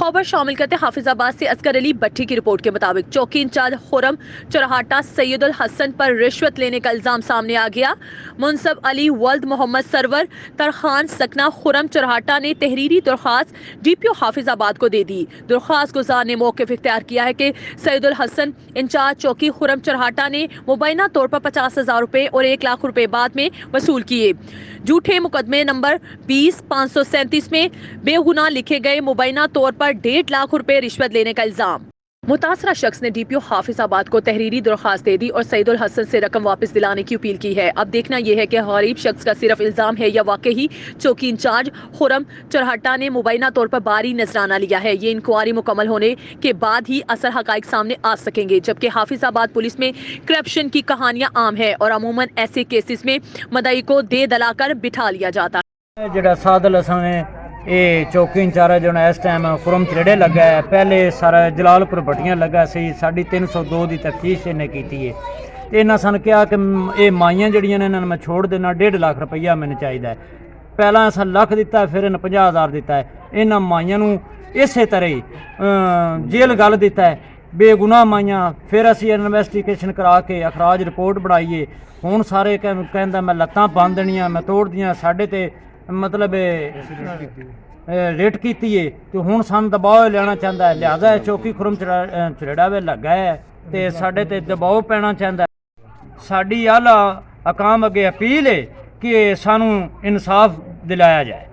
खबर शामिल करते हाफिजाबाद से असगर अली भट्टी की रिपोर्ट के मुताबिक चौकी इंचार्ज खुरम चौराहाटा सैयदुल हसन पर रिश्वत लेने का इल्जाम सामने आ गया। मुनसब अली वल्द मोहम्मद सरवर तरखान सकना खुरम चौराहाटा ने तहरीरी दरख्वास्त DPO हाफिजाबाद को दे दी। दरख्वास्त गुजार ने मौक़िफ़ इख्तियार किया है कि सैयदुल हसन इंचार्ज चौकी खुरम चौराहाटा ने मुबैना तौर पर 50,000 रुपये और 1 लाख रुपए बाद में वसूल किए। झूठे मुकदमे नंबर 20-537 में बेगुनाह लिखे गए मुबैना तौर पर 1.5 लाख रुपए रिश्वत लेने का इल्जाम। मुतासरा शख्स ने DPO हाफिजाबाद को तहरीरी दरख्वास्त दे दी और सैयदुल हसन से रकम वापस दिलाने की अपील की है। अब देखना यह है कि गरीब शख्स का सिर्फ इल्जाम है या वाकई चौकी इंचार्ज खुरम चौराहाटा ने मुबैना तौर पर बारी नजराना लिया है। ये इंक्वायरी मुकम्मल होने के बाद ही असल हकाइक सामने आ सकेंगे। जबकि हाफिजाबाद पुलिस में करप्शन की कहानियां आम है और अमूमन ऐसे केसेस में मदई को दे दलाकर बिठा लिया जाता है। ਜਿਹੜਾ ਸਾਦਲ ਹਸਨ है ये चौकी इंचार्ज जो इस टाइम खुरम चरेड़े लगा है, पहले सारा जलालपुर भट्टियां लगा सी। साड़ी 302 की तफ्तीश इन्हें की है। इन्हें सन कहा कि ये माइयां जड़ियां ने मैं छोड़ देना, 1.5 लाख रुपया मैंने चाहिए। पहला अस लख दिता, फिर इन्हें 50,000 दिता है। इन्होंने माइयां नूं इस तरह ही जेल गल दिता है, बेगुनाह माइयां। फिर असी इन्वेस्टिगेशन करा के अखराज रिपोर्ट बनाईए। हुण सारे कहंदा मैं लत्तां बन देनियां, मैं तोड़ दियां, साडे ते मतलब रेट की है। तो हुण सन दबाव लेना चाहता है, लिहाजा चौकी खुरम चरेड़ा वे लगा है तो साडे ते दबाव पैना चाहता है। साडी आला अकाम अगे अपील है कि सानू इंसाफ दिलाया जाए।